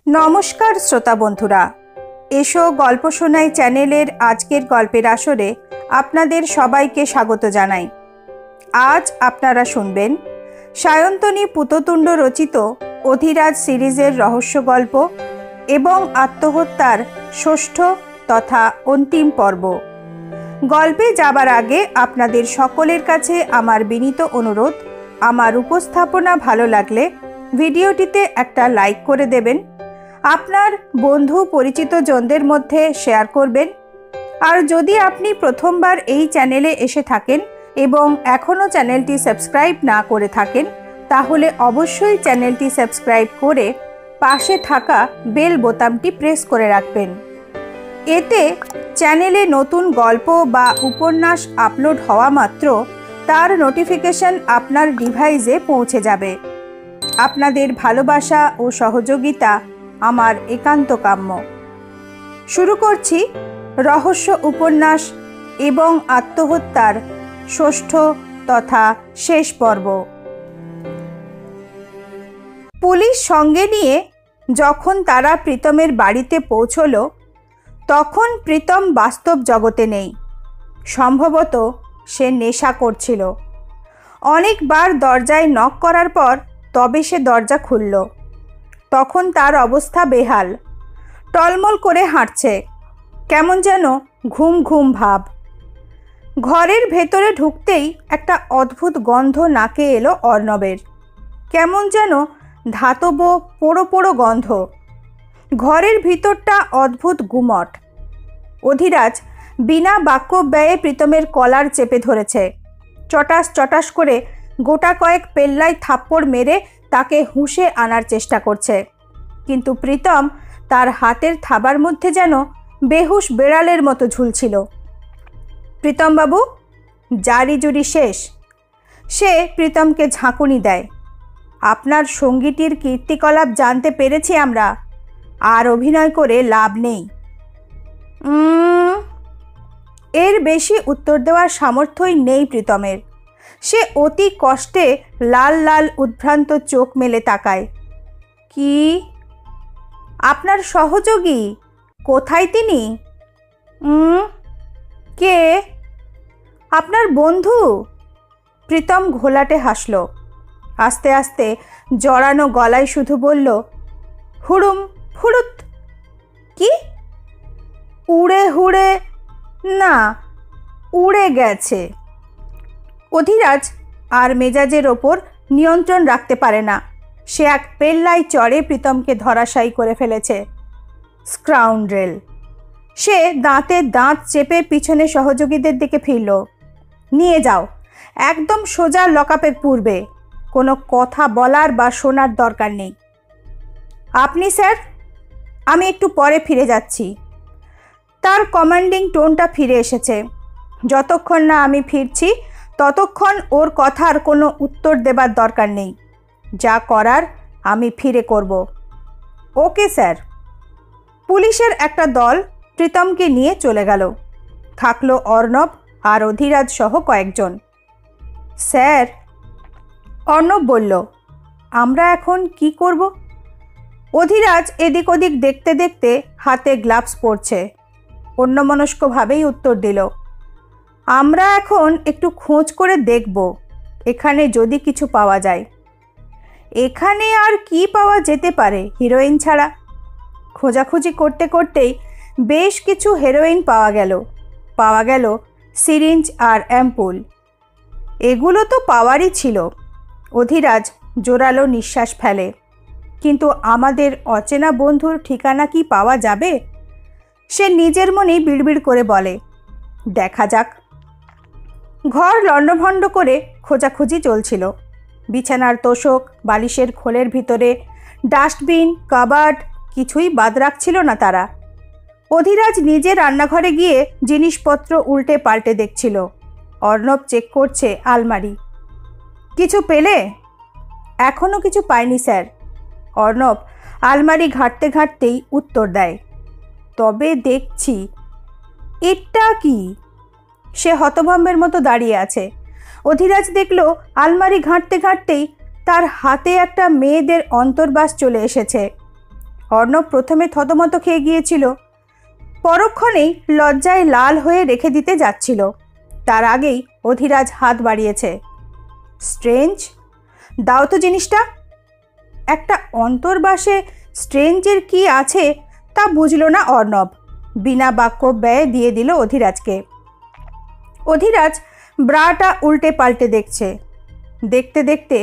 नमस्कार श्रोता बंधुरा एसो गल्प शोनाई चैनेलेर आजकेर गल्पेर आसरे आपनादेर सबाइके स्वागत जानाई। आज आपनारा शुनबेन सायन्तनी पुततुण्ड रचित अधिराज सिरिजेर रहस्य गल्प एवं आत्महत्यार षष्ठ तथा अंतिम पर्व। गल्पे जाबार आगे आपनादेर सकलेर काछे आमार बिनीत अनुरोध, आमार उपस्थापना भालो लागले भिडियोटिते एकटा लाइक करे देबेन, आपनार बंधु परिचित जनदेर मध्य शेयर करबेन। और जदि आपनी प्रथमबार एई चैनेले एसे थाकेन एबं एखोनो चैनेलटी सबस्क्राइब ना करे थाकेन ताहले अवश्यई चैनेलटी सबस्क्राइब करे पाशे थाका बेल बोतामटी प्रेस करे राखबेन। एते चैनेले नतून गल्प बा उपन्यास आपलोड हवा मात्र तार नोटिफिकेशन आपनार डिभाइसे पौঁছে যাবে। आपनादेर भालोबासा ओ सहयोगिता आमार एकान्त काम्य। शुरू करछि रहस्य उपन्यास एवं आत्महत्यार षष्ठ तथा शेष पर्व। पुलिश संगे निये जखन तारा प्रीतमेर बाड़ीते पौঁছলো तखन प्रीतम बास्तव जगते नेই। सम्भवत से नेशा करछिलो। अनेकबार दरजाय नक करार पर तबे से दरजा खुलल। तखन तार अवस्था बेहाल, टलमल करे हाঁটছে, केमन जेन घुम घुम भाव। घरेर भेतरे ढुकतेई एकटा अद्भुत गन्ध नाके एलो अर्णवेर, केमन जेन धातब पोड़ो पोड़ो गन्ध। घरेर भितरटा अद्भुत गुमट। अधिराज बिना बाक्य व्यये प्रीतमेर कलार चेपे धरेছে। चटास चटास करे गोटा कयेक पेल्लाय थाप्पड़ मेरे ताके हुशे आनार चेष्टा करছে, किन्तु प्रीतम तार हाथेर थाबार मध्य जेन बेहुश बेड़ालेर मतो झुलछिल। प्रीतम बाबू जारी जुरी शेष। से प्रीतमके झाँकुनी देय। आपनार संगीटीर कीर्तिकलाप जानते पेरेछि आमरा, आर अभिनय करे लाभ नेই। एर बेशी उत्तर देওয়ার सामर्थ्यই নেই प्रीतमेर। से अति कष्टे लाल लाल उद्भ्रांत चोख मेले ताकाय। कि आपनार सहयोगी कोथाय तिनि? के आपनार बंधु? प्रीतम घोलाटे हासलो। आस्ते आस्ते जड़ानो गलाय शुधु बोल्ल, हुड़ुम फुड़ुत। कि उड़े हुड़े ना उड़े गेছে। अधिराज आर मेजाजेर ओपर नियंत्रण राखते पारे ना। से एक पेल्लाय चढ़े प्रीतम के धराशायी करे फेलेছে। स्काउंड्रेल। से दाँते दाँत चेपे पिछने सहयोगीदेर दिके फिरल। निये जाओ, एकदम सोजा लकआपे पुरबे। कोनो कथा बलार बा शोनार दरकार नेই। आपनी सर? आमी एकटू परे फिरे जाচ্ছি। तार कमांडिंग टोनटा फिरे एसेছে। যতক্ষণ না আমি ফিরছি ততক্ষণ ওর কথার কোনো উত্তর দেবার দরকার নেই। যা করার আমি ফিরে করব। Okay sir. পুলিশের একটা দল প্রীতমকে নিয়ে চলে গেল। থাকলো অর্ণব আর অধিরাজ সহ কয়েকজন। স্যার, অর্ণব বলল, আমরা এখন কি করব? অধিরাজ এদিক ওদিক দেখতে দেখতে হাতে গ্লাভস পরছে। অন্যমনস্কভাবেই উত্তর দিল, আমরা এখন একটু খোঁজ করে দেখব এখানে যদি কিছু পাওয়া যায়। এখানে আর কি পাওয়া যেতে পারে হিরোইন ছাড়া? খোঁজাখুঁজি করতে করতেই বেশ কিছু হেরোইন পাওয়া গেল সিরিঞ্জ আর অ্যাম্পুল। এগুলো তো পাওয়ারই ছিল। অধিরাজ জোরালো নিঃশ্বাস ফেলে। কিন্তু আমাদের অচেনা বন্ধুর ঠিকানা কি পাওয়া যাবে? সে নিজের মনেই বিড়বিড় করে বলে, দেখা যাক। ঘর লণ্ডভণ্ড করে খোঁজাখুঁজি চলছিল। বিছানার তোষক, বালিশের খোলের ভিতরে ডাস্টবিন, কাবার্ড কিছুই বাদ রাখছিল না তারা। অধিরাজ নিজে রান্নাঘরে গিয়ে জিনিসপত্র উল্টে পাল্টে দেখছিল। অর্ণব চেক করছে আলমারি। কিছু পেলে? এখনো কিছু পাইনি স্যার। অর্ণব আলমারি ঘাঁটতে ঘাঁটতেই উত্তর দেয়, তবে দেখছি। এটা কি? সে হতভম্বের মতো দাঁড়িয়ে আছে। অধিরাজ দেখল আলমারি ঘাঁটতে ঘাঁটতেই তার হাতে একটা মেয়েদের অন্তর্বাস চলে এসেছে। অর্ণব প্রথমে থতমত খেয়ে গিয়েছিল, পরক্ষণেই লজ্জায় লাল হয়ে রেখে দিতে যাচ্ছিল। তার আগেই অধিরাজ হাত বাড়িয়েছে। স্ট্রেঞ্জ, দাও তো জিনিসটা। একটা অন্তর্বাসে স্ট্রেঞ্জের কি আছে তা বুঝল না অর্ণব, বিনা বাক্য ব্যয়ে দিয়ে দিল অধিরাজকে। অধিরাজ ব্রাটা উল্টে পাল্টে দেখছে। দেখতে দেখতে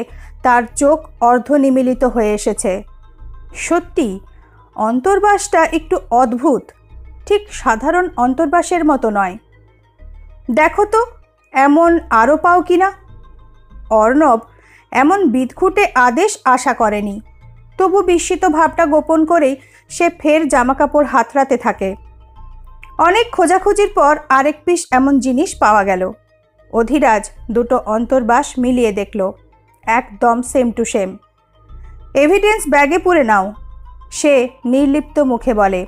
তার চোখ অর্ধনিমীলিত হয়ে এসেছে। সত্যি অন্তর্বাসটা একটু অদ্ভুত, ঠিক সাধারণ অন্তর্বাসের মতো নয়। দেখো তো এমন আরও পাও কিনা। অর্ণব এমন বিদঘুটে আদেশ আশা করেনি, তবু বিস্মিত ভাবটা গোপন করেই সে ফের জামাকাপড় হাতড়াতে থাকে। অনেক খোঁজাখুঁজির পর আরেক পিস এমন জিনিস পাওয়া গেল। অধিরাজ দুটো অন্তর্বাস মিলিয়ে দেখল, একদম সেম টু সেম। এভিডেন্স ব্যাগে পুরে নাও, সে নির্লিপ্ত মুখে বলে।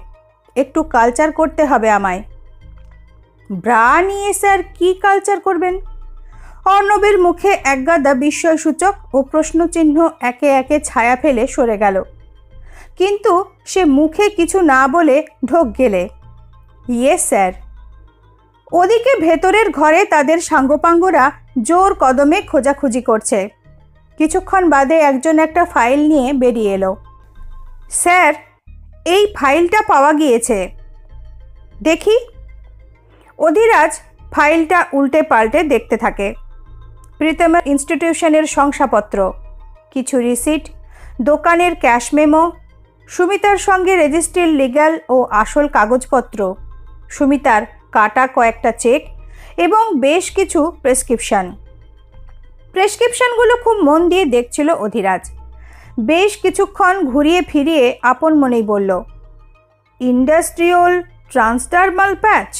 একটু কালচার করতে হবে আমায়। ব্রা নিয়ে স্যার কি কালচার করবেন? অর্ণবের মুখে একগাদা বিস্ময়সূচক ও প্রশ্নচিহ্ন একে একে ছায়া ফেলে সরে গেল, কিন্তু সে মুখে কিছু না বলে ঢোক গেলে। Yes sir. ওদিকে ভেতরের ঘরে তাদের সাঙ্গপাঙ্গরা জোর কদমে খোঁজাখুঁজি করছে। কিছুক্ষণ বাদে একজন একটা ফাইল নিয়ে বেরিয়ে এলো। স্যার, এই ফাইলটা পাওয়া গিয়েছে, দেখি। অধিরাজ ফাইলটা উল্টে পাল্টে দেখতে থাকে। প্রীতম ইনস্টিটিউশনের শংসাপত্র, কিছু রিসিট, দোকানের ক্যাশ মেমো, সুমিতার সঙ্গে রেজিস্ট্রির লিগ্যাল ও আসল কাগজপত্র, সুমিতার কাটা কয়েকটা চেক এবং বেশ কিছু প্রেসক্রিপশনগুলো খুব মন দিয়ে দেখছিল অধিরাজ। বেশ কিছুক্ষণ ঘুরিয়ে ফিরিয়ে আপন মনেই বলল, ইন্ডাস্ট্রিয়াল ট্রান্সডার্মাল প্যাচ।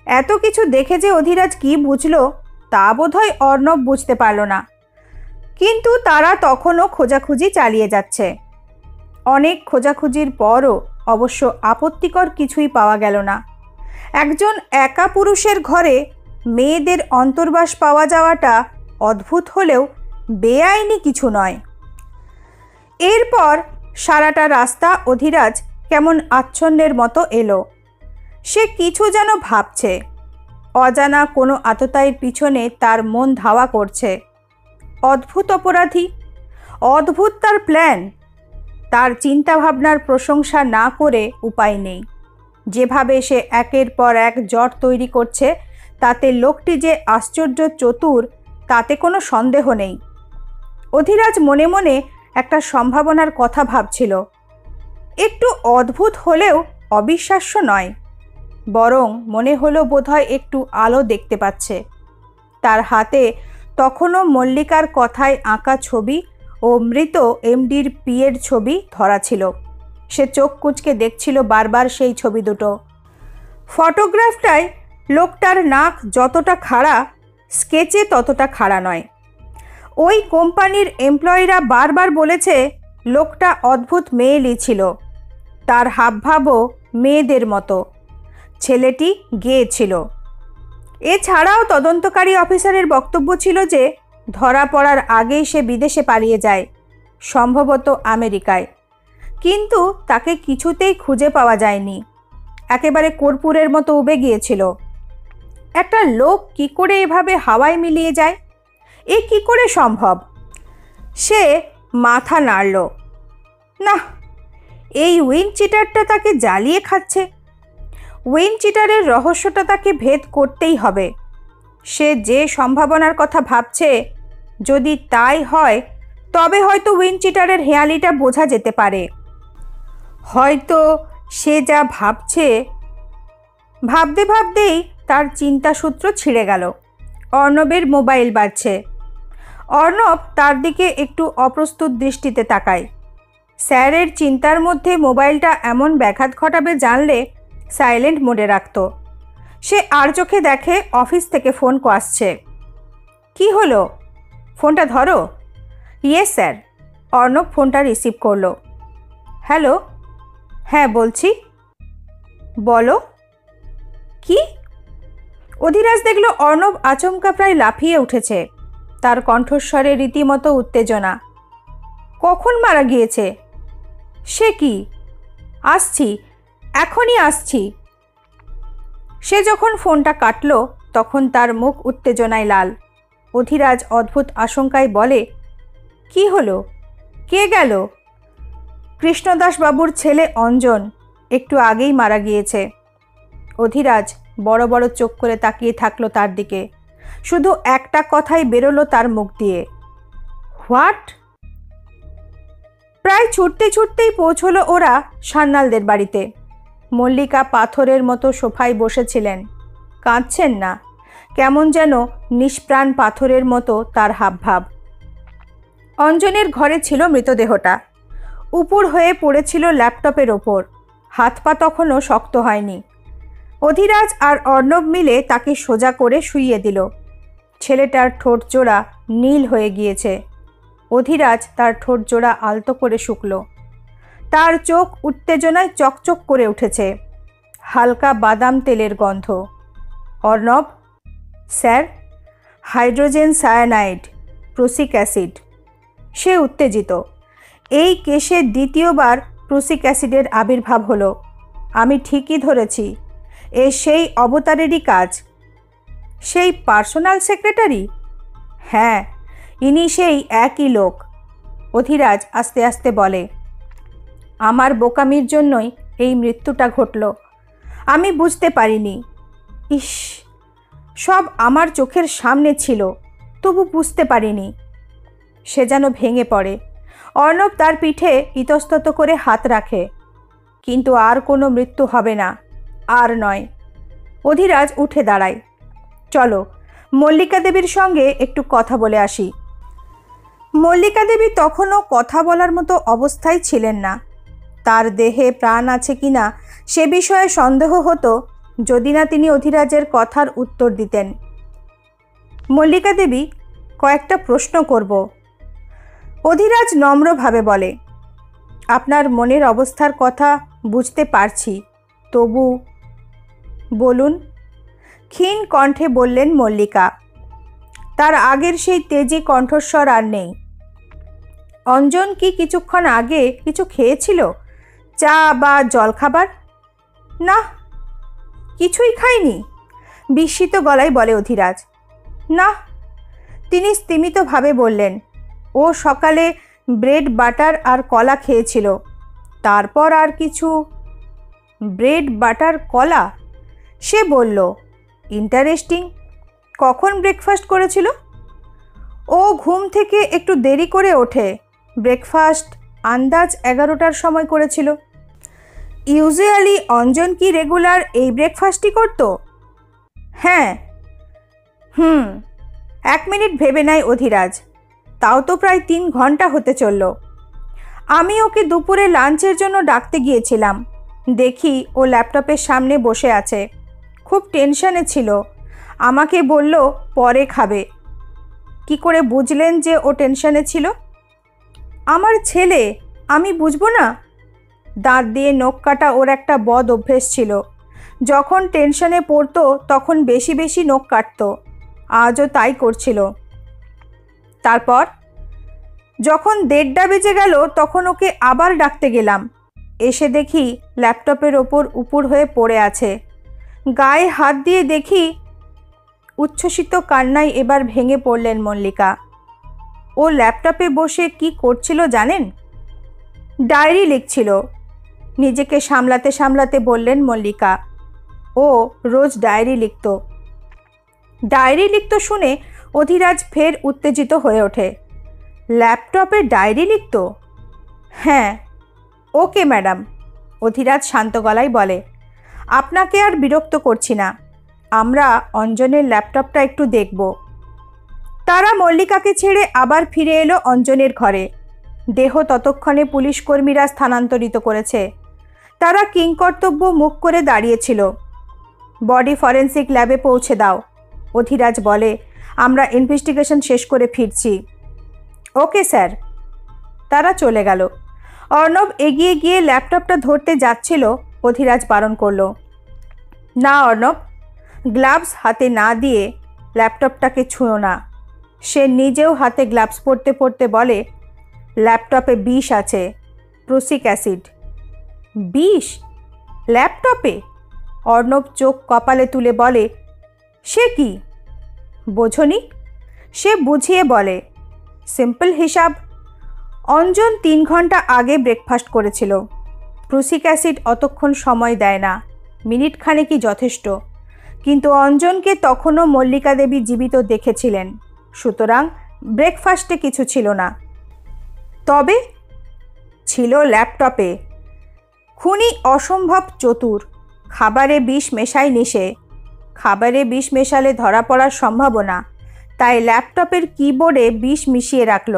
এত কিছু দেখে যে অধিরাজ কি বুঝল তা বোধহয় অর্ণব বুঝতে পারল না, কিন্তু তারা তখনও খোঁজাখুঁজি চালিয়ে যাচ্ছে। অনেক খোঁজাখুঁজির পরও অবশ্য আপত্তিকর কিছুই পাওয়া গেল না। একজন একা পুরুষের ঘরে মেয়েদের অন্তর্বাস পাওয়া যাওয়াটা অদ্ভুত হলেও বেআইনি কিছু নয়। এরপর সারাটা রাস্তা অধিরাজ কেমন আচ্ছন্নের মতো এলো। সে কিছু যেন ভাবছে, অজানা কোনো আততায়ীর পিছনে তার মন ধাওয়া করছে। অদ্ভুত অপরাধী, অদ্ভুত তার প্ল্যান। তার চিন্তাভাবনার প্রশংসা না করে উপায় নেই। যেভাবে সে একের পর এক জট তৈরি করছে তাতে লোকটি যে আশ্চর্য চতুর তাতে কোনো সন্দেহ নেই। অধিরাজ মনে মনে একটা সম্ভাবনার কথা ভাবছিল। একটু অদ্ভুত হলেও অবিশ্বাস্য নয়, বরং মনে হলো বোধহয় একটু আলো দেখতে পাচ্ছে। তার হাতে তখনও মল্লিকার কথায় আঁকা ছবি ও মৃত এমডির পিয়ের ছবি ধরা ছিল। সে চোখ কুঁচকে দেখছিল বারবার সেই ছবি দুটো। ফটোগ্রাফটায় লোকটার নাক যতটা খাড়া, স্কেচে ততটা খাড়া নয়। ওই কোম্পানির এমপ্লয়িরা বারবার বলেছে লোকটা অদ্ভুত মেয়েলি ছিল, তার হাবভাবও মেয়েদের মতো। ছেলেটি গে ছিল। এছাড়াও তদন্তকারী অফিসারের বক্তব্য ছিল যে ধরা পড়ার আগেই সে বিদেশে পালিয়ে যায়, সম্ভবত আমেরিকায়, কিন্তু তাকে কিছুতেই খুঁজে পাওয়া যায়নি। একেবারে কর্পূরের মতো উবে গিয়েছিল। একটা লোক কি করে এভাবে হাওয়ায় মিলিয়ে যায়, এ কি করে সম্ভব? সে মাথা নাড়ল। না, এই উইন্ড চিটারটা তাকে জ্বালিয়ে খাচ্ছে। উইন্ড চিটারের রহস্যটা তাকে ভেদ করতেই হবে। সে যে সম্ভাবনার কথা ভাবছে, যদি তাই হয় তবে হয়তো উইন্ড চিটারের হেঁয়ালিটা বোঝা যেতে পারে। হয়তো সে যা ভাবছে। ভাবতে ভাবতেই তার চিন্তাসূত্র ছিঁড়ে গেল। অর্ণবের মোবাইল বাজছে। অর্ণব তার দিকে একটু অপ্রস্তুত দৃষ্টিতে তাকায়। স্যারের চিন্তার মধ্যে মোবাইলটা এমন ব্যাঘাত ঘটাবে জানলে সাইলেন্ট মোডে রাখত। সে আর চোখে দেখে অফিস থেকে ফোন আসছে। কি হলো? ফোনটা ধরো। Yes sir. অর্ণব ফোনটা রিসিভ করলো। হ্যালো। হ্যাঁ বলছি। বলো। কি? অধিরাজ দেখল অর্ণব আচমকা প্রায় লাফিয়ে উঠেছে। তার কণ্ঠস্বরে রীতিমতো উত্তেজনা। কখন মারা গিয়েছে? সে কি? আসছি, এখনই আসছি। সে যখন ফোনটা কাটল তখন তার মুখ উত্তেজনায় লাল। অধিরাজ অদ্ভুত আশঙ্কায় বলে, কি হলো? কে গেল? কৃষ্ণদাস বাবুর ছেলে অঞ্জন একটু আগেই মারা গিয়েছে। অধিরাজ বড় বড় চোখ করে তাকিয়ে থাকলো তার দিকে। শুধু একটা কথাই বেরোলো তার মুখ দিয়ে, হোয়াট? প্রায় ছুটতে ছুটতেই পৌঁছলো ওরা সান্যালদের বাড়িতে। মল্লিকা পাথরের মতো সোফায় বসেছিলেন, কাঁদছেন না, কেমন যেন নিষ্প্রাণ পাথরের মতো তার হাবভাব। অঞ্জনের ঘরে ছিল মৃতদেহটা, উপুড় হয়ে পড়েছিল ল্যাপটপের ওপর, হাত পা তখনও শক্ত হয়নি। অধিরাজ আর অর্ণব মিলে তাকে সোজা করে শুইয়ে দিল। ছেলেটার ঠোঁট জোড়া নীল হয়ে গিয়েছে। অধিরাজ তার ঠোঁট জোড়া আলতো করে শুকল। তার চোখ উত্তেজনায় চকচক করে উঠেছে, হালকা বাদাম তেলের গন্ধ। Arnab, sir, hydrogen cyanide, prussic acid. সে উত্তেজিত। এই কেসে দ্বিতীয়বার প্রুসিক অ্যাসিডের আবির্ভাব হলো। আমি ঠিকই ধরেছি, এ সেই অবতারেরই কাজ। সেই পার্সোনাল সেক্রেটারি? হ্যাঁ, ইনি সেই একই লোক। অধিরাজ আস্তে আস্তে বলে, আমার বোকামির জন্যই এই মৃত্যুটা ঘটল। আমি বুঝতে পারিনি। ইস, সব আমার চোখের সামনে ছিল, তবু বুঝতে পারিনি। সে যেন ভেঙে পড়ে। অর্ণব তার পিঠে ইতস্তত করে হাত রাখে। কিন্তু আর কোনো মৃত্যু হবে না, আর নয়। অধিরাজ উঠে দাঁড়ায়। চলো, মল্লিকা দেবীর সঙ্গে একটু কথা বলে আসি। মল্লিকা দেবী তখনও কথা বলার মতো অবস্থায় ছিলেন না। তার দেহে প্রাণ আছে কিনা সে বিষয়ে সন্দেহ হতো যদি না তিনি অধিরাজের কথার উত্তর দিতেন। মল্লিকা দেবী, কয়েকটা প্রশ্ন করব। অধিরাজ নম্রভাবে বলে, আপনার মনের অবস্থার কথা বুঝতে পারছি, তবু বলুন। ক্ষীণ কণ্ঠে বললেন মল্লিকা। তার আগের সেই তেজি কণ্ঠস্বর আর নেই। অঞ্জন কি কিছুক্ষণ আগে কিছু খেয়েছিল? চা বা জলখাবার? না, কিছুই খায়নি। বিস্মিত গলায় বলে অধিরাজ। না। তিনি স্তিমিতভাবে বললেন, ও সকালে ব্রেড বাটার আর কলা খেয়েছিল, তারপর আর কিছু? ব্রেড বাটার কলা? সে বলল, ইন্টারেস্টিং। কখন ব্রেকফাস্ট করেছিল? ও ঘুম থেকে একটু দেরি করে ওঠে। ব্রেকফাস্ট আন্দাজ 11টার সময় করেছিল। ইউজুয়ালি অঞ্জন কি রেগুলার এই ব্রেকফাস্টই করত? হ্যাঁ। 1 মিনিট ভেবে নেয় অধিরাজ। তাও তো প্রায় 3 ঘন্টা হতে চলল। আমি ওকে দুপুরে লাঞ্চের জন্য ডাকতে গিয়েছিলাম। দেখি ও ল্যাপটপের সামনে বসে আছে। খুব টেনশনে ছিল। আমাকে বলল পরে খাবে। কি করে বুঝলেন যে ও টেনশনে ছিল? আমার ছেলে, আমি বুঝবো না? দাঁত দিয়ে নখ কাটা ওর একটা বদ অভ্যেস ছিল। যখন টেনশনে পড়তো তখন বেশি বেশি নখ কাটত। আজও তাই করছিল। তারপর যখন 1:30 বেজে গেল তখন ওকে আবার ডাকতে গেলাম। এসে দেখি ল্যাপটপের ওপর উপুড় হয়ে পড়ে আছে। গায়ে হাত দিয়ে দেখি। উচ্ছ্বসিত কান্নায় এবার ভেঙে পড়লেন মল্লিকা। ও ল্যাপটপে বসে কি করছিল জানেন? ডায়েরি লিখছিল। নিজেকে সামলাতে সামলাতে বললেন মল্লিকা, ও রোজ ডায়েরি লিখত। ডায়েরি লিখত শুনে অধিরাজ ফের উত্তেজিত হয়ে ওঠে। ল্যাপটপে ডায়েরি লিখত? হ্যাঁ। ওকে ম্যাডাম, অধিরাজ শান্ত গলায় বলে, আপনাকে আর বিরক্ত করছি না। আমরা অঞ্জনের ল্যাপটপটা একটু দেখব। তারা মল্লিকাকে ছেড়ে আবার ফিরে এলো অঞ্জনের ঘরে। দেহ ততক্ষণে পুলিশ কর্মীরা স্থানান্তরিত করেছে। তারা কিংকর্তব্য মুখ করে দাঁড়িয়েছিল। বডি ফরেন্সিক ল্যাবে পৌঁছে দাও, অধিরাজ বলে। আমরা ইনভেস্টিগেশন শেষ করে ফিরছি। Okay sir. তারা চলে গেল। অর্ণব এগিয়ে গিয়ে ল্যাপটপটা ধরতে যাচ্ছিল। অধিরাজ বারণ করল, না অর্ণব, গ্লাভস হাতে না দিয়ে ল্যাপটপটাকে ছুঁয়ো না। সে নিজেও হাতে গ্লাভস পরতে পরতে বলে, ল্যাপটপে বিষ আছে, প্রুসিক অ্যাসিড। বিষ ল্যাপটপে? অর্ণব চোখ কপালে তুলে বলে, সে কি বোঝনি? সে বুঝিয়ে বলে, সিম্পল হিসাব। অঞ্জন 3 ঘন্টা আগে ব্রেকফাস্ট করেছিল। প্রুসিক অ্যাসিড অতক্ষণ সময় দেয় না, মিনিট খানেকই যথেষ্ট। কিন্তু অঞ্জনকে তখনও মল্লিকা দেবী জীবিত দেখেছিলেন, সুতরাং ব্রেকফাস্টে কিছু ছিল না। তবে ছিল ল্যাপটপে। খুনি অসম্ভব চতুর, খাবারে বিষ মেশায়নি সে। খাবারে বিষ মেশালে ধরা পড়ার সম্ভাবনা, তাই ল্যাপটপের কিবোর্ডে বিষ মিশিয়ে রাখল।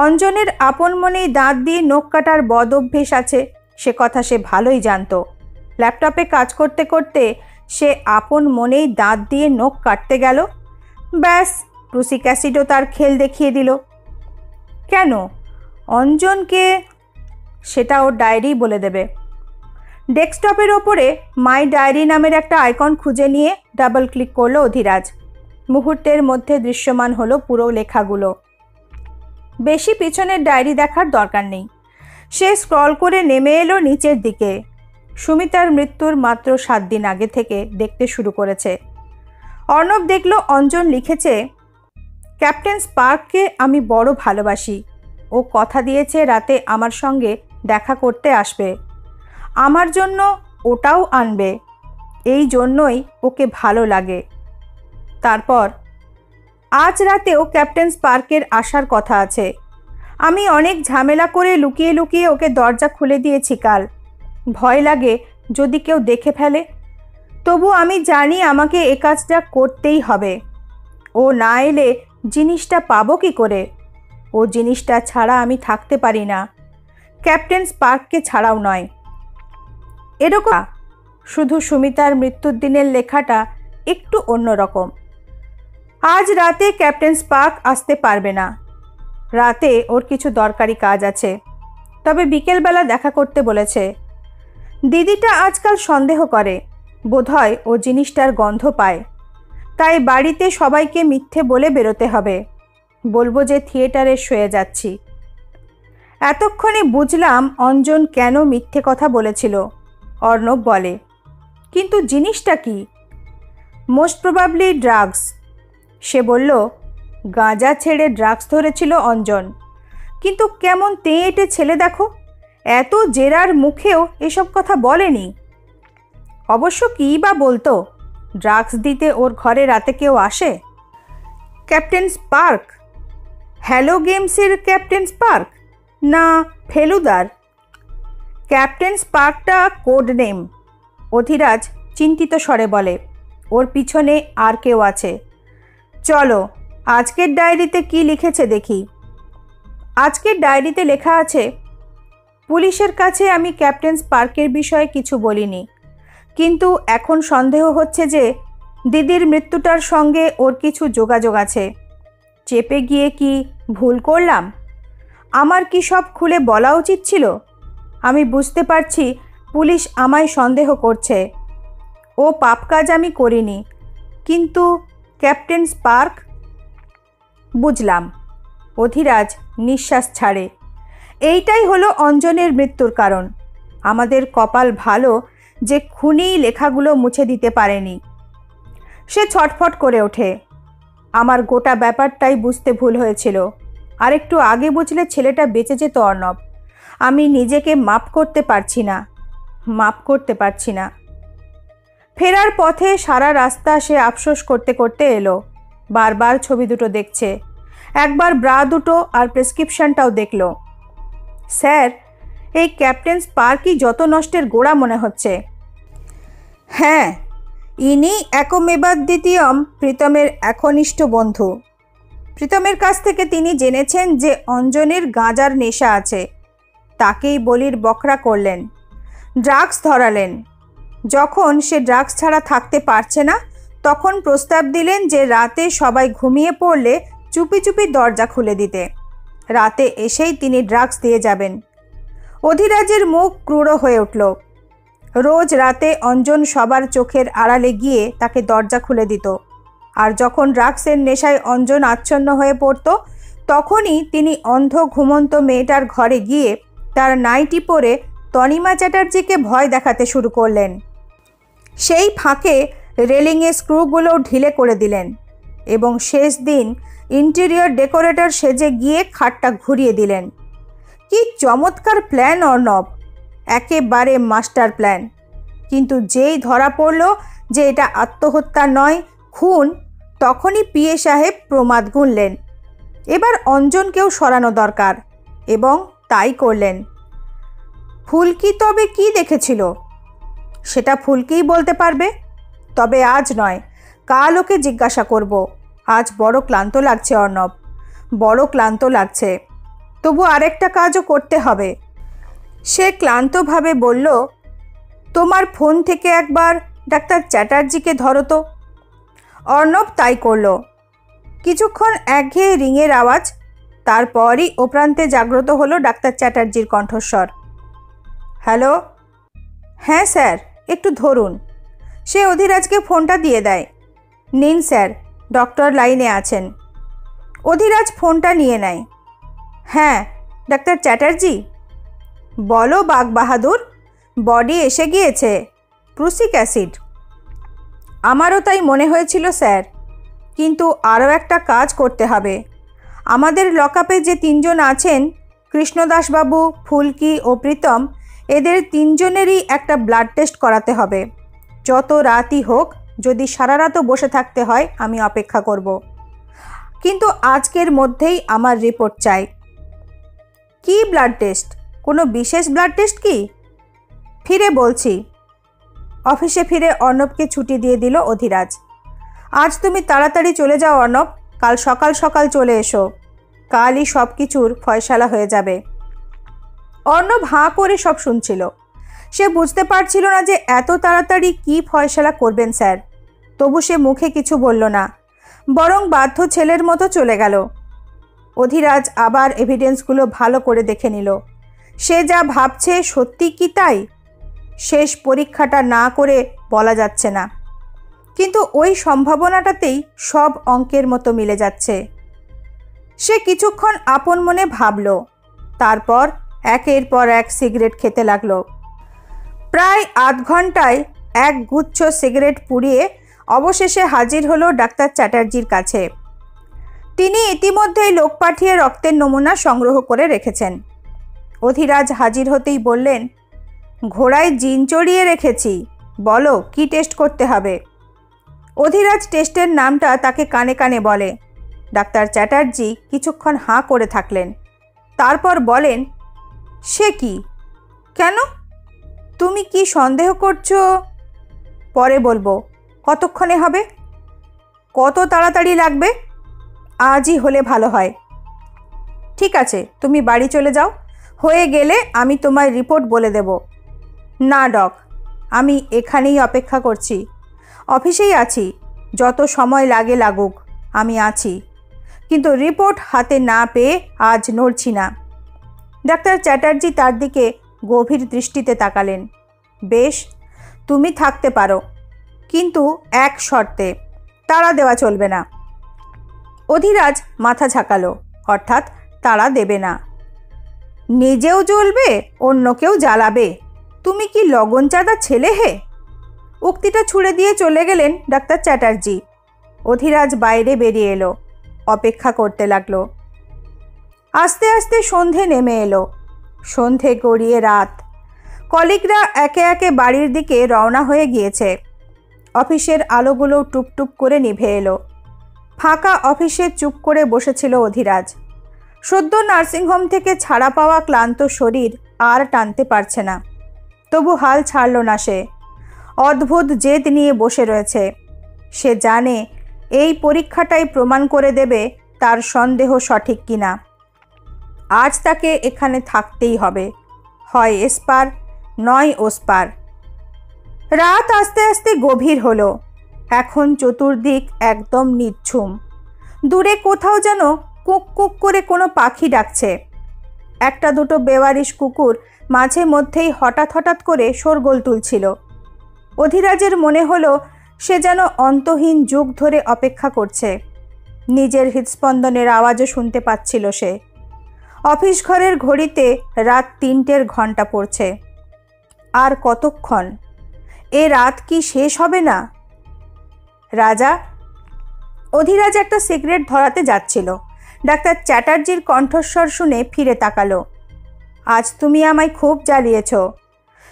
অঞ্জনের আপন মনেই দাঁত দিয়ে নখ কাটার বদ অভ্যেস আছে, সে কথা সে ভালোই জানত। ল্যাপটপে কাজ করতে করতে সে আপন মনেই দাঁত দিয়ে নখ কাটতে গেল। ব্যাস, প্রুসিক অ্যাসিডও তার খেল দেখিয়ে দিল। কেন অঞ্জনকে? সেটা ওর ডায়েরি বলে দেবে। ডেস্কটপের ওপরে মাই ডায়েরি নামের একটা আইকন খুঁজে নিয়ে ডাবল ক্লিক করলো অধিরাজ। মুহূর্তের মধ্যে দৃশ্যমান হলো পুরো লেখাগুলো। বেশি পিছনের ডায়েরি দেখার দরকার নেই। সে স্ক্রল করে নেমে এলো নিচের দিকে। সুমিতার মৃত্যুর মাত্র 7 দিন আগে থেকে দেখতে শুরু করেছে। অর্ণব দেখল অঞ্জন লিখেছে, ক্যাপ্টেন স্পার্ককে আমি বড় ভালোবাসি। ও কথা দিয়েছে রাতে আমার সঙ্গে দেখা করতে আসবে। আমার জন্য ওটাও আনবে, এই জন্যই ওকে ভালো লাগে। তারপর, আজ রাতেও ক্যাপ্টেন স্পার্কের আসার কথা আছে। আমি অনেক ঝামেলা করে লুকিয়ে লুকিয়ে ওকে দরজা খুলে দিয়েছি কাল। ভয় লাগে যদি কেউ দেখে ফেলে। তবু আমি জানি আমাকে এ কাজটা করতেই হবে। ও না এলে জিনিসটা পাবো কি করে? ও জিনিসটা ছাড়া আমি থাকতে পারি না, ক্যাপ্টেন স্পার্ককে ছাড়াও নয়। এরকম। শুধু সুমিতার মৃত্যুর দিনের লেখাটা একটু অন্যরকম। আজ রাতে ক্যাপ্টেন স্পার্ক আসতে পারবে না। রাতে ওর কিছু দরকারি কাজ আছে, তবে বিকেলবেলা দেখা করতে বলেছে। দিদিটা আজকাল সন্দেহ করে, বোধহয় ও জিনিসটার গন্ধ পায়। তাই বাড়িতে সবাইকে মিথ্যে বলে বেরোতে হবে। বলবো যে থিয়েটারে শুয়ে যাচ্ছি। এতক্ষণে বুঝলাম অঞ্জন কেন মিথ্যে কথা বলেছিল। অর্ণব বলে, কিন্তু জিনিসটা কি? Most probably drugs. সে বলল, গাঁজা ছেড়ে ড্রাগস ধরেছিল অঞ্জন। কিন্তু কেমন তেঁটে ছেলে দেখো, এত জেরার মুখেও এসব কথা বলেনি। অবশ্য কী বা বলতো? ড্রাগস দিতে ওর ঘরে রাতে কেউ আসে? Captain spark? হ্যালো গেমসের ক্যাপ্টেন স্পার্ক, না ফেলুদার? ক্যাপ্টেন স্পার্কটা কোড নেম, অধিরাজ চিন্তিত স্বরে বলে। ওর পিছনে আর কেউ আছে। চলো আজকের ডায়েরিতে কি লিখেছে দেখি। আজকের ডায়েরিতে লেখা আছে, পুলিশের কাছে আমি ক্যাপ্টেন স্পার্কের বিষয়ে কিছু বলিনি, কিন্তু এখন সন্দেহ হচ্ছে যে দিদির মৃত্যুটার সঙ্গে ওর কিছু যোগাযোগ আছে। চেপে গিয়ে কি ভুল করলাম? আমার কি সব খুলে বলা উচিত ছিল? আমি বুঝতে পারছি পুলিশ আমায় সন্দেহ করছে। ও পাপ কাজ আমি করিনি, কিন্তু ক্যাপ্টেন স্পার্ক? বুঝলাম। অধিরাজ নিঃশ্বাস ছাড়ে। এইটাই হলো অঞ্জনের মৃত্যুর কারণ। আমাদের কপাল ভালো যে খুনি লেখাগুলো মুছে দিতে পারেনি। সে ছটফট করে ওঠে। আমার গোটা ব্যাপারটাই বুঝতে ভুল হয়েছিল। আর একটু আগে বুঝলে ছেলেটা বেঁচে যেত অর্ণব। আমি নিজেকে মাপ করতে পারছি না। ফেরার পথে সারা রাস্তা সে আফসোস করতে করতে এলো। বারবার ছবি দুটো দেখছে। একবার ব্রা দুটো আর প্রেসক্রিপশনটাও দেখল। স্যার, এই ক্যাপ্টেন স্পার্কই যত নষ্টের গোড়া মনে হচ্ছে। হ্যাঁ, ইনি একমেবাদ দ্বিতীয়ম প্রীতমের একনিষ্ঠ বন্ধু। প্রীতমের কাছ থেকে তিনি জেনেছেন যে অঞ্জনের গাঁজার নেশা আছে। তাকেই বলির বকরা করলেন, ড্রাগস ধরালেন। যখন সে ড্রাগস ছাড়া থাকতে পারছে না, তখন প্রস্তাব দিলেন যে রাতে সবাই ঘুমিয়ে পড়লে চুপি চুপি দরজা খুলে দিতে। রাতে এসেই তিনি ড্রাগস দিয়ে যাবেন। অধিরাজের মুখ ক্রূর হয়ে উঠল। রোজ রাতে অঞ্জন সবার চোখের আড়ালে গিয়ে তাকে দরজা খুলে দিত। আর যখন ড্রাগসের নেশায় অঞ্জন আচ্ছন্ন হয়ে পড়ত, তখনই তিনি অন্ধ ঘুমন্ত মেয়েটার ঘরে গিয়ে তার নাইটি পরে তনিমা চ্যাটার্জিকে ভয় দেখাতে শুরু করলেন। সেই ফাঁকে রেলিংয়ে স্ক্রুগুলো ঢিলে করে দিলেন এবং শেষ দিন ইন্টেরিয়র ডেকোরেটর সেজে গিয়ে খাটটা ঘুরিয়ে দিলেন। কি চমৎকার প্ল্যান অর্ণব, একেবারে মাস্টার প্ল্যান। কিন্তু যেই ধরা পড়ল যে এটা আত্মহত্যা নয়, খুন, তখনই পিএ সাহেব প্রমাদ গুনলেন। এবার অঞ্জনকেও সরানো দরকার এবং তাই করলেন। ফুলকি তবে কি দেখেছিল সেটা ফুলকিই বলতে পারবে। তবে আজ নয়, কাল ওকে জিজ্ঞাসা করব। আজ বড় ক্লান্ত লাগছে অর্ণব, বড় ক্লান্ত লাগছে। তবু আরেকটা কাজও করতে হবে। সে ক্লান্তভাবে বলল, তোমার ফোন থেকে একবার ডাক্তার চ্যাটার্জিকে ধরো তো। অর্ণব তাই করল। কিছুক্ষণ একঘেয়ে রিংয়ের আওয়াজ, তারপরই ও প্রান্তে জাগ্রত হলো ডাক্তার চ্যাটার্জির কণ্ঠস্বর। হ্যালো। হ্যাঁ স্যার, একটু ধরুন। সে অধিরাজকে ফোনটা দিয়ে দেয়। নিন স্যার, ডক্টর লাইনে আছেন। অধিরাজ ফোনটা নিয়ে নেয়। হ্যাঁ, ডাক্তার চ্যাটার্জি। বলো বাঘ বাহাদুর, বডি এসে গিয়েছে, প্রুসিক অ্যাসিড। আমারও তাই মনে হয়েছিল স্যার, কিন্তু আরও একটা কাজ করতে হবে। আমাদের লকআপে যে 3 জন আছেন, কৃষ্ণদাসবাবু, ফুলকি ও প্রীতম, এদের 3 জনেরই একটা ব্লাড টেস্ট করাতে হবে। যত রাতই হোক, যদি সারা রাতও বসে থাকতে হয় আমি অপেক্ষা করব, কিন্তু আজকের মধ্যেই আমার রিপোর্ট চাই। কি ব্লাড টেস্ট? কোনো বিশেষ ব্লাড টেস্ট কি? ফিরে বলছি। অফিসে ফিরে অর্ণবকে ছুটি দিয়ে দিল অধিরাজ। আজ তুমি তাড়াতাড়ি চলে যাও অর্ণব, কাল সকাল সকাল চলে এসো। কালই সব কিছুর ফয়সালা হয়ে যাবে। অর্ণব হাঁ করে সব শুনছিল। সে বুঝতে পারছিল না যে এত তাড়াতাড়ি কি ফয়সালা করবেন স্যার। তবু সে মুখে কিছু বলল না, বরং বাধ্য ছেলের মতো চলে গেল। অধিরাজ আবার এভিডেন্সগুলো ভালো করে দেখে নিল। সে যা ভাবছে সত্যি কি তাই? শেষ পরীক্ষাটা না করে বলা যাচ্ছে না, কিন্তু ওই সম্ভাবনাটাতেই সব অঙ্কের মতো মিলে যাচ্ছে। সে কিছুক্ষণ আপন মনে ভাবল, তারপর একের পর এক সিগারেট খেতে লাগলো। প্রায় আধ ঘন্টায় এক গুচ্ছ সিগারেট পুড়িয়ে অবশেষে হাজির হলো ডাক্তার চ্যাটার্জির কাছে। তিনি ইতিমধ্যেই লোক পাঠিয়ে রক্তের নমুনা সংগ্রহ করে রেখেছেন। অধিরাজ হাজির হতেই বললেন, ঘোড়ায় জিন চড়িয়ে রেখেছি, বলো কি টেস্ট করতে হবে। অধিরাজ টেস্টের নামটা তাকে কানে কানে বলে। ডাক্তার চ্যাটার্জি কিছুক্ষণ হাঁ করে থাকলেন, তারপর বলেন, সে কি? কেন? তুমি কি সন্দেহ করছো? পরে বলবো। কতক্ষণে হবে? কত তাড়াতাড়ি লাগবে? আজই হলে ভালো হয়। ঠিক আছে, তুমি বাড়ি চলে যাও, হয়ে গেলে আমি তোমার রিপোর্ট বলে দেব। না ডক, আমি এখানেই অপেক্ষা করছি, অফিসেই আছি, যত সময় লাগে লাগুক আমি আছি, কিন্তু রিপোর্ট হাতে না পেয়ে আজ নড়ছি না। ডাক্তার চ্যাটার্জি তার দিকে গভীর দৃষ্টিতে তাকালেন। বেশ, তুমি থাকতে পারো, কিন্তু এক শর্তে, তাড়া দেওয়া চলবে না। অধিরাজ মাথা ঝাঁকালো, অর্থাৎ তাড়া দেবে না। নিজেও জ্বলবে, অন্যকেও জ্বালাবে? তুমি কি লগনচাঁদা ছেলে হে? উক্তিটা ছুড়ে দিয়ে চলে গেলেন ডাক্তার চ্যাটার্জি। অধিরাজ বাইরে বেরিয়ে এলো, অপেক্ষা করতে লাগলো। আস্তে আস্তে সন্ধে নেমে এলো। সন্ধে গড়িয়ে রাত। কলিগরা একে একে বাড়ির দিকে রওনা হয়ে গিয়েছে। অফিসের আলোগুলো টুপটুপ করে নিভে এলো। ফাঁকা অফিসে চুপ করে বসেছিল অধিরাজ। সদ্য নার্সিংহোম থেকে ছাড়া পাওয়া ক্লান্ত শরীর আর টানতে পারছে না। তবু হাল ছাড়ল না সে। অদ্ভুত জেদ নিয়ে বসে রয়েছে। সে জানে এই পরীক্ষাটাই প্রমাণ করে দেবে তার সন্দেহ সঠিক কিনা। আজ তাকে এখানে থাকতেই হবে, হয় এসপার নয় ওসপার। রাত আস্তে আস্তে গভীর হলো। এখন চতুর্দিক একদম নিঝুম। দূরে কোথাও যেন কুক কুক করে কোনো পাখি ডাকছে। একটা দুটো বেওয়ারিশ কুকুর মাঝে মধ্যেই হঠাৎ হঠাৎ করে শোরগোল তুলছিল। অধিরাজের মনে হলো সে যেন অন্তহীন যুগ ধরে অপেক্ষা করছে। নিজের হৃদস্পন্দনের আওয়াজও শুনতে পাচ্ছিল সে। অফিস ঘরের ঘড়িতে রাত 3টের ঘন্টা পড়ছে। আর কতক্ষণ? এ রাত কি শেষ হবে না? রাজা। অধিরাজ একটা সিগারেট ধরাতে যাচ্ছিল। ডাক্তার চ্যাটার্জির কণ্ঠস্বর শুনে ফিরে তাকালো। আজ তুমি আমায় খুব জ্বালিয়েছ।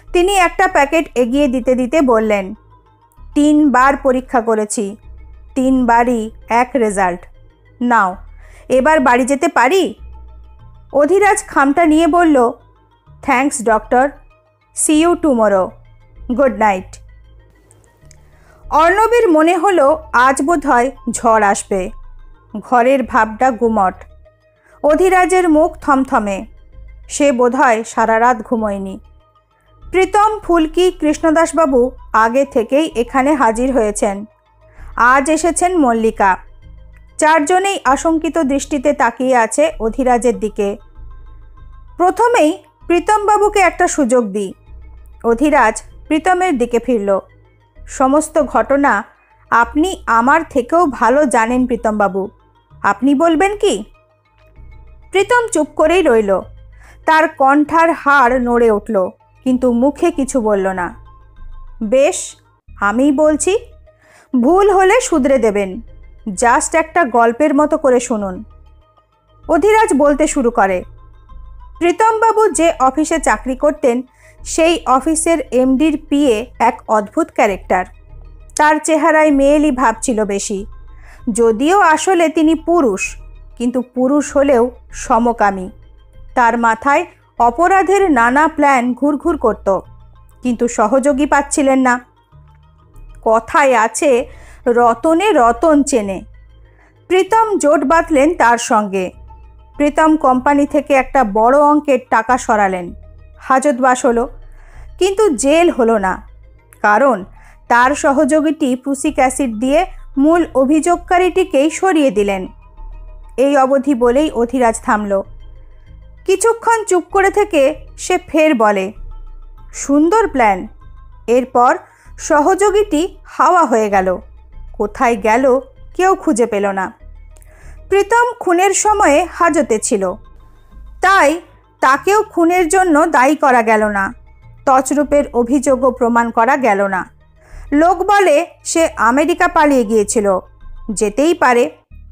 তিনি একটা প্যাকেট এগিয়ে দিতে দিতে বললেন, 3 বার পরীক্ষা করেছি, 3 বারই এক রেজাল্ট। নাও, এবার বাড়ি যেতে পারি? অধিরাজ খামটা নিয়ে বলল, thanks doctor, see you tomorrow, good night. অর্ণবের মনে হলো আজ বোধহয় ঝড় আসবে। ঘরের ভাবটা গুমট। অধিরাজের মুখ থমথমে। সে বোধহয় সারা রাত ঘুমোয়নি। প্রীতম, ফুলকি, কৃষ্ণদাসবাবু আগে থেকেই এখানে হাজির হয়েছেন। আজ এসেছেন মল্লিকা। 4 জনেই আশঙ্কিত দৃষ্টিতে তাকিয়ে আছে অধিরাজের দিকে। প্রথমেই প্রীতমবাবুকে একটা সুযোগ দিই। অধিরাজ প্রীতমের দিকে ফিরল। সমস্ত ঘটনা আপনি আমার থেকেও ভালো জানেন প্রীতমবাবু, আপনি বলবেন কি? প্রীতম চুপ করেই রইল। তার কণ্ঠার হাড় নড়ে উঠল, কিন্তু মুখে কিছু বলল না। বেশ, আমিই বলছি। ভুল হলে শুধরে দেবেন। জাস্ট একটা গল্পের মতো করে শুনুন। অধিরাজ বলতে শুরু করে, প্রীতমবাবু যে অফিসে চাকরি করতেন সেই অফিসের এমডির পিএ এক অদ্ভুত ক্যারেক্টার। তার চেহারায় মেয়েলি ভাব ছিল বেশি। যদিও আসলে তিনি পুরুষ, কিন্তু পুরুষ হলেও সমকামী। তার মাথায় অপরাধের নানা প্ল্যান ঘুরঘুর করত, কিন্তু সহযোগী পাচ্ছিলেন না। কথায় আছে, রতনে রতন চেনে। প্রীতম জোট বাঁধলেন তার সঙ্গে। প্রীতম কোম্পানি থেকে একটা বড় অঙ্কের টাকা সরালেন। হাজতবাস হলো, কিন্তু জেল হলো না। কারণ তার সহযোগীটি প্রুসিক অ্যাসিড দিয়ে মূল অভিযোগকারীটিকেই সরিয়ে দিলেন। এই অবধি বলেই অধিরাজ থামল। কিছুক্ষণ চুপ করে থেকে সে ফের বলে, সুন্দর প্ল্যান। এরপর সহযোগীটি হাওয়া হয়ে গেল। কোথায় গেল কেউ খুঁজে পেল না। প্রীতম খুনের সময়ে হাজতে ছিল, তাই তাকেও খুনের জন্য দায়ী করা গেল না। তছরূপের অভিযোগও প্রমাণ করা গেল না। লোক বলে সে আমেরিকা পালিয়ে গিয়েছিল। যেতেই পারে,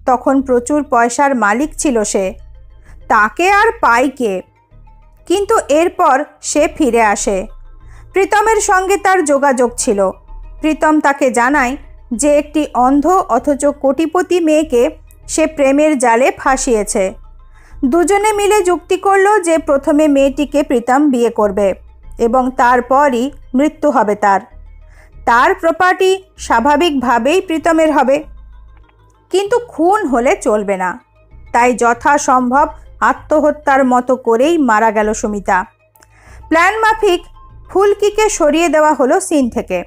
তখন প্রচুর পয়সার মালিক ছিল সে। তাকে আর পায় কে? কিন্তু এরপর সে ফিরে আসে। প্রীতমের সঙ্গে তার যোগাযোগ ছিল। প্রীতম তাকে জানায় যে একটি অন্ধ অথচ কোটিপতি মেয়েকে সে প্রেমের জালে ফাঁসিয়েছে। দুজনে মিলে যুক্তি করল যে প্রথমে মেয়েটিকে প্রীতম বিয়ে করবে এবং তারপরই মৃত্যু হবে তার। তার প্রপার্টি স্বাভাবিকভাবেই প্রীতমের হবে, কিন্তু খুন হলে চলবে না। তাই যথাসম্ভব আত্মহত্যার মতো করেই মারা গেল সুমিতা। প্ল্যান মাফিক ফুলকিকে সরিয়ে দেওয়া হলো সিন থেকে।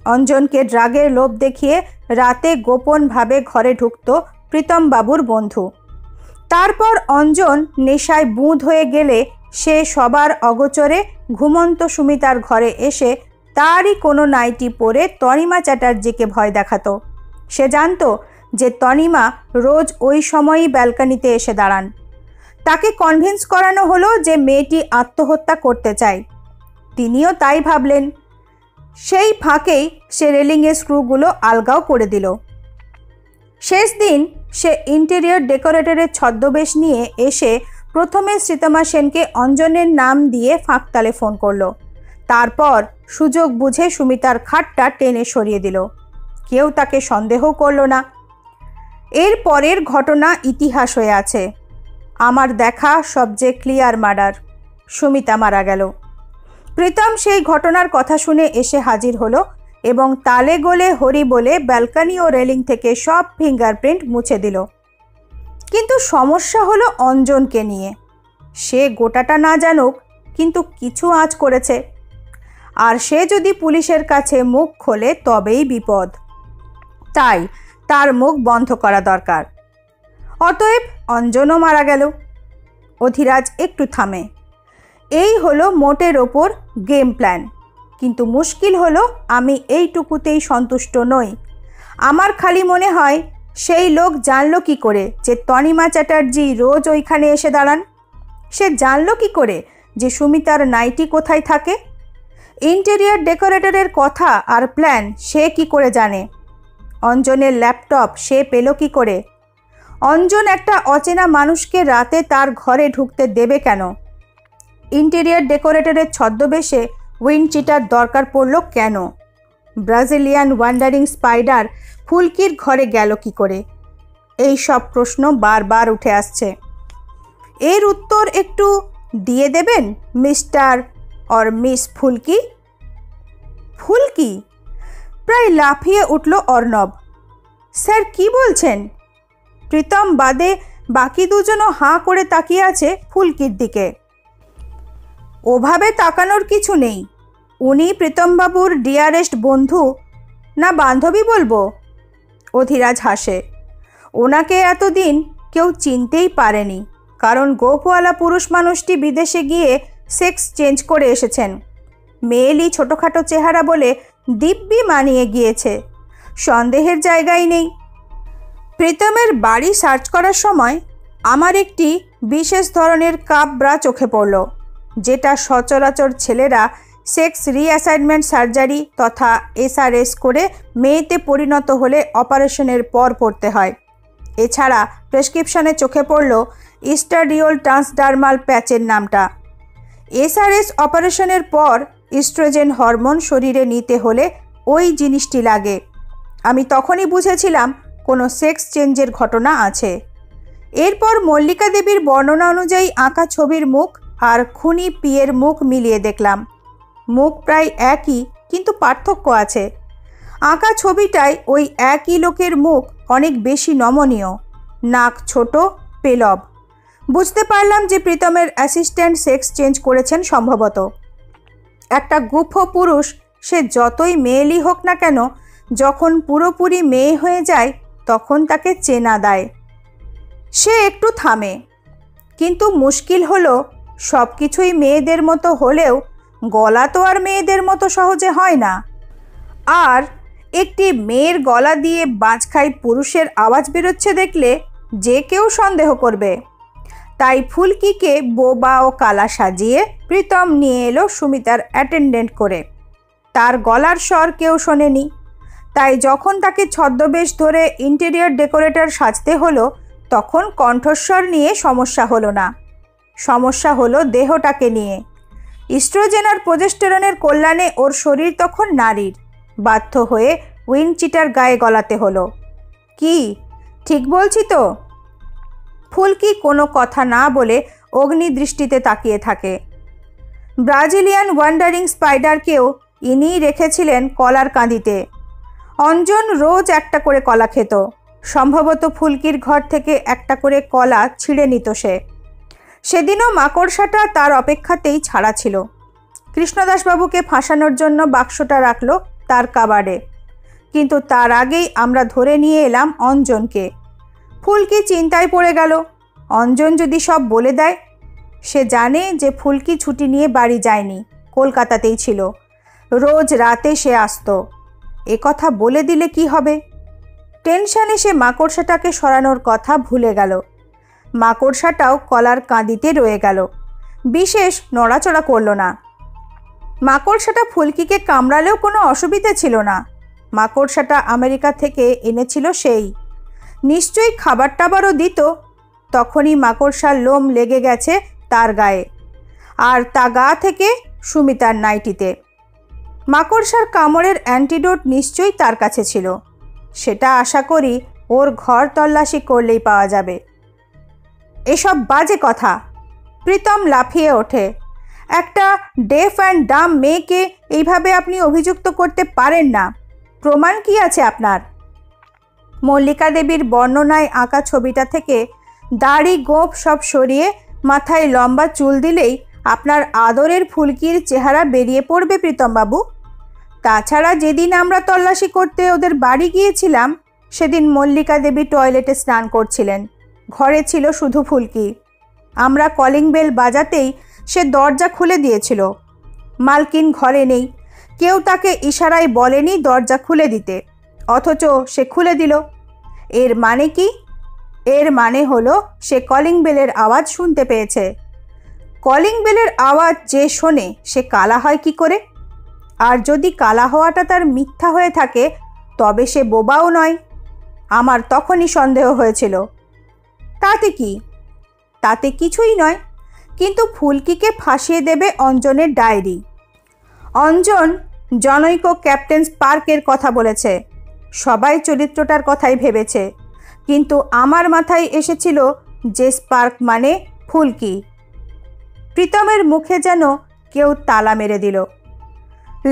অঞ্জনকে ড্রাগের লোভ দেখিয়ে রাতে গোপনভাবে ঘরে ঢুকত প্রীতমবাবুর বন্ধু। তারপর অঞ্জন নেশায় বুঁদ হয়ে গেলে সে সবার অগোচরে ঘুমন্ত সুমিতার ঘরে এসে তারই কোনো নাইটি পরে তনিমা চ্যাটার্জিকে ভয় দেখাতো। সে জানত যে তনিমা রোজ ওই সময়ই ব্যালকনিতে এসে দাঁড়ান। তাকে কনভিন্স করানো হলো যে মেয়েটি আত্মহত্যা করতে চায়। তিনিও তাই ভাবলেন। সেই ফাঁকেই সে রেলিংয়ের স্ক্রুগুলো আলগাও করে দিল। শেষ দিন সে ইন্টেরিয়র ডেকোরেটরের ছদ্মবেশ নিয়ে এসে প্রথমে শ্রীতমা সেনকে অঞ্জনের নাম দিয়ে ফাঁকতালে ফোন করল। তারপর সুযোগ বুঝে সুমিতার খাটটা টেনে সরিয়ে দিল। কেউ তাকে সন্দেহ করল না। এর পরের ঘটনা ইতিহাস হয়ে আছে। আমার দেখা সবচেয়ে ক্লিয়ার মার্ডার। সুমিতা মারা গেল। প্রীতম সেই ঘটনার কথা শুনে এসে হাজির হলো এবং তালে গোলে হরি বলে ব্যালকনি ও রেলিং থেকে সব ফিঙ্গারপ্রিন্ট মুছে দিল। কিন্তু সমস্যা হলো অঞ্জনকে নিয়ে। সে গোটাটা না জানুক, কিন্তু কিছু আঁচ করেছে। আর সে যদি পুলিশের কাছে মুখ খোলে তবেই বিপদ। তাই তার মুখ বন্ধ করা দরকার। অতএব অঞ্জনও মারা গেল। অধিরাজ একটু থামে। এই হলো মোটের ওপর গেম প্ল্যান, কিন্তু মুশকিল হলো আমি এইটুকুতেই সন্তুষ্ট নই। আমার খালি মনে হয় সেই লোক জানলো কি করে যে তনিমা চ্যাটার্জি রোজ ওইখানে এসে দাঁড়ান? সে জানলো কি করে যে সুমিতার নাইটি কোথায় থাকে? ইন্টেরিয়র ডেকোরেটরের কথা আর প্ল্যান সে কি করে জানে? অঞ্জনের ল্যাপটপ সে পেল কি করে? অঞ্জন একটা অচেনা মানুষকে রাতে তার ঘরে ঢুকতে দেবে কেন? ইন্টেরিয়র ডেকোরেটরের ছদ্মবেশে উইন্ড চিটার দরকার পড়ল কেন? ব্রাজিলিয়ান ওয়ান্ডারিং স্পাইডার ফুলকির ঘরে গেল কি করে? এই সব প্রশ্ন বারবার উঠে আসছে। এর উত্তর একটু দিয়ে দেবেন মিস্টার অর মিস ফুলকি? ফুলকি? প্রায় লাফিয়ে উঠল অর্ণব। স্যার কি বলছেন? প্রীতম বাদে বাকি দুজনও হাঁ করে তাকিয়ে আছে ফুলকির দিকে। ওভাবে তাকানোর কিছু নেই। উনি প্রীতমবাবুর ডিয়ারেস্ট বন্ধু, না বান্ধবী বলবো? অধিরাজ হাসে। ওনাকে এতদিন কেউ চিনতেই পারেনি, কারণ গোপওয়ালা পুরুষ মানুষটি বিদেশে গিয়ে সেক্স চেঞ্জ করে এসেছেন। মেয়েলি ছোটোখাটো চেহারা বলে দিব্যি মানিয়ে গিয়েছে, সন্দেহের জায়গাই নেই। প্রীতমের বাড়ি সার্চ করার সময় আমার একটি বিশেষ ধরনের কাপ ব্রা চোখে পড়ল, যেটা সচরাচর ছেলেরা সেক্স রিঅ্যাসাইনমেন্ট সার্জারি তথা SRS করে মেয়েতে পরিণত হলে অপারেশনের পর পড়তে হয়। এছাড়া প্রেসক্রিপশনে চোখে পড়ল ইস্টাডিওল ট্রান্সডার্মাল প্যাচের নামটা। SRS অপারেশনের পর ইস্ট্রোজেন হরমোন শরীরে নিতে হলে ওই জিনিসটি লাগে। আমি তখনই বুঝেছিলাম কোনো সেক্স চেঞ্জের ঘটনা আছে। এরপর মল্লিকা দেবীর বর্ণনা অনুযায়ী আঁকা ছবির মুখ আর খুনি পিয়ের মুখ মিলিয়ে দেখলাম মুখ প্রায় একই, কিন্তু পার্থক্য আছে। আঁকা ছবিটায় ওই একই লোকের মুখ অনেক বেশি নমনীয়, নাক ছোট, পেলব। বুঝতে পারলাম যে প্রীতমের অ্যাসিস্ট্যান্ট সেক্স চেঞ্জ করেছেন সম্ভবত। একটা গুফো পুরুষ সে যতই মেয়েলি হোক না কেন, যখন পুরোপুরি মেয়ে হয়ে যায় তখন তাকে চেনা দেয়। সে একটু থামে। কিন্তু মুশকিল হলো, সব কিছুই মেয়েদের মতো হলেও গলা তো আর মেয়েদের মতো সহজে হয় না। আর একটি মেয়ের গলা দিয়ে বাঁচখাই পুরুষের আওয়াজ বেরোচ্ছে দেখলে যে কেউ সন্দেহ করবে। তাই ফুলকিকে বোবা ও কালা সাজিয়ে প্রীতম নিয়ে এলো সুমিতার অ্যাটেন্ডেন্ট করে। তার গলার স্বর কেউ শোনেনি, তাই যখন তাকে ছদ্মবেশ ধরে ইন্টেরিয়র ডেকোরেটর সাজতে হলো তখন কণ্ঠস্বর নিয়ে সমস্যা হলো না, সমস্যা হলো দেহটাকে নিয়ে। ইস্ট্রোজেন আর প্রোজেস্টেরনের কল্যাণে ওর শরীর তখন নারীর। বাধ্য হয়ে উইন্ড চিটার গায়ে গলাতে হলো। কি ঠিক বলছি তো? ফুলকি কোনো কথা না বলে অগ্নি দৃষ্টিতে তাকিয়ে থাকে। ব্রাজিলিয়ান ওয়ান্ডারিং স্পাইডারকেও ইনিই রেখেছিলেন কলার কাঁদিতে। অঞ্জন রোজ একটা করে কলা খেত। সম্ভবত ফুলকির ঘর থেকে একটা করে কলা ছিঁড়ে নিত সে। সেদিনও মাকড়সাটা তার অপেক্ষাতেই ছাড়া ছিল। কৃষ্ণদাসবাবুকে ফাঁসানোর জন্য বাক্সটা রাখল তার কাবার্ডে, কিন্তু তার আগেই আমরা ধরে নিয়ে এলাম অঞ্জনকে। ফুলকি চিন্তায় পড়ে গেল, অঞ্জন যদি সব বলে দেয়। সে জানে যে ফুলকি ছুটি নিয়ে বাড়ি যায়নি, কলকাতাতেই ছিল। রোজ রাতে সে আসতো। কথা বলে দিলে কি হবে? টেনশনে সে মাকড়সাটাকে সরানোর কথা ভুলে গেল। মাকড়সাটাও কলার কাঁদিতে রয়ে গেল, বিশেষ নড়াচড়া করল না। মাকড়সাটা ফুলকিকে কামড়ালেও কোনো অসুবিধে ছিল না। মাকড়সাটা আমেরিকা থেকে এনেছিল সেই। নিশ্চয়ই খাবার টাবারও দিত। তখনই মাকড়সার লোম লেগে গেছে তার গায়ে, আর তা গা থেকে সুমিতার নাইটিতে। মাকড়সার কামড়ের অ্যান্টিডোট নিশ্চয়ই তার কাছে ছিল। সেটা আশা করি ওর ঘর তল্লাশি করলেই পাওয়া যাবে। এসব বাজে কথা। প্রীতম লাফিয়ে ওঠে। একটা ডেফ অ্যান্ড ডাম মেয়েকে এইভাবে আপনি অভিযুক্ত করতে পারেন না। প্রমাণ কি আছে আপনার? মল্লিকা দেবীর বর্ণনায় আঁকা ছবিটা থেকে দাড়ি গোঁফ সব সরিয়ে মাথায় লম্বা চুল দিলেই আপনার আদরের ফুলকির চেহারা বেরিয়ে পড়বে প্রীতমবাবু। তাছাড়া যেদিন আমরা তল্লাশি করতে ওদের বাড়ি গিয়েছিলাম সেদিন মল্লিকা দেবী টয়লেটে স্নান করছিলেন। ঘরে ছিল শুধু ফুলকি। আমরা কলিং বেল বাজাতেই সে দরজা খুলে দিয়েছিল। মালকিন ঘরে নেই, কেউ তাকে ইশারায় বলেনি দরজা খুলে দিতে, অথচ সে খুলে দিল। এর মানে কি? এর মানে হলো সে কলিং বেলের আওয়াজ শুনতে পেয়েছে। কলিং বেলের আওয়াজ যে শোনে সে কালা হয় কি করে? আর যদি কালা হওয়াটা তার মিথ্যা হয়ে থাকে তবে সে বোবাও নয়। আমার তখনই সন্দেহ হয়েছিল। তাতে কি? তাতে কিছুই নয়, কিন্তু ফুলকিকে ফাঁসিয়ে দেবে অঞ্জনের ডায়েরি। অঞ্জন জনৈক ক্যাপ্টেন স্পার্কের কথা বলেছে। সবাই চরিত্রটার কথাই ভেবেছে, কিন্তু আমার মাথায় এসেছিল যে স্পার্ক মানে ফুলকি। প্রীতমের মুখে যেন কেউ তালা মেরে দিল।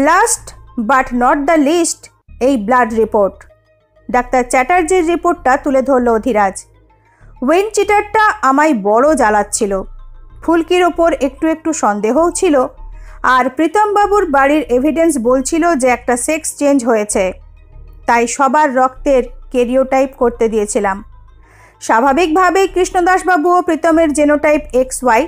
Last but not the least, এই ব্লাড রিপোর্ট। ডাক্তার চ্যাটার্জির রিপোর্টটা তুলে ধরল অধিরাজ। ওয়েন চিটারটা আমায় বড় জ্বালাচ্ছিল। ফুলকির ওপর একটু একটু সন্দেহও ছিল, আর প্রীতমবাবুর বাড়ির এভিডেন্স বলছিল যে একটা সেক্স চেঞ্জ হয়েছে, তাই সবার রক্তের কেরিওটাইপ করতে দিয়েছিলাম। স্বাভাবিকভাবেই কৃষ্ণদাসবাবুও প্রীতমের জেনোটাইপ XY,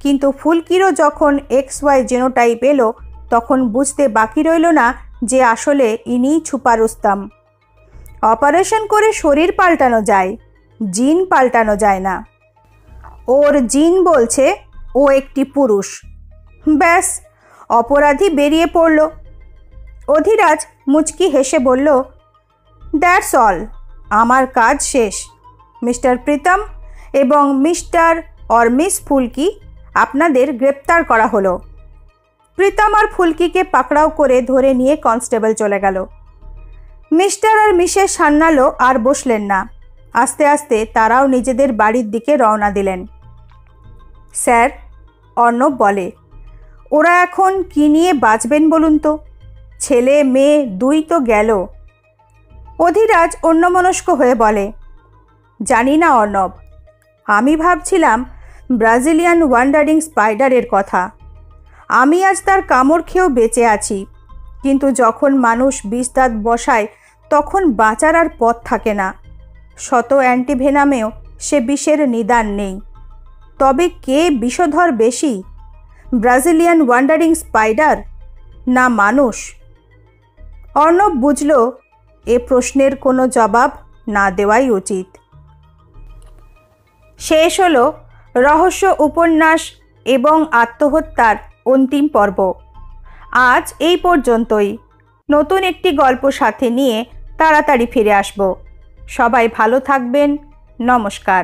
কিন্তু ফুলকিরও যখন XY জেনোটাইপ এলো তখন বুঝতে বাকি রইল না যে আসলে ইনিই ছুপা রুস্তাম। অপারেশন করে শরীর পাল্টানো যায়, জিন পাল্টানো যায় না। ওর জিন বলছে ও একটি পুরুষ। ব্যাস, অপরাধী বেরিয়ে পড়ল। অধিরাজ মুচকি হেসে বলল, দ্যাটস অল, আমার কাজ শেষ। মিস্টার প্রীতম এবং মিস্টার অর মিস ফুলকি, আপনাদের গ্রেপ্তার করা হলো। প্রীতম আর ফুলকিকে পাকড়াও করে ধরে নিয়ে কনস্টেবল চলে গেল। মিস্টার আর মিসেস সান্যালও আর বসলেন না। আস্তে আস্তে তারাও নিজেদের বাড়ির দিকে রওনা দিলেন। স্যার, অর্ণব বলে, ওরা এখন কি নিয়ে বাঁচবেন বলুন তো? ছেলে মেয়ে দুই তো গেল। অধিরাজ অন্যমনস্ক হয়ে বলে, জানি না অর্ণব, আমি ভাবছিলাম ব্রাজিলিয়ান ওয়ান্ডারিং স্পাইডারের কথা। আমি আজ তার কামড় খেয়েও বেঁচে আছি, কিন্তু যখন মানুষ বিষ দাঁত বসায় তখন বাঁচার আর পথ থাকে না। শত অ্যান্টিভেনামেও সে বিষের নিদান নেই। তবে কে বিষধর বেশি, ব্রাজিলিয়ান ওয়ান্ডারিং স্পাইডার না মানুষ? অর্ণব বুঝল এ প্রশ্নের কোনো জবাব না দেওয়াই উচিত। শেষ হলো রহস্য উপন্যাস এবং আত্মহত্যার অন্তিম পর্ব। আজ এই পর্যন্তই। নতুন একটি গল্প সাথে নিয়ে তাড়াতাড়ি ফিরে আসব। সবাই ভালো থাকবেন। নমস্কার।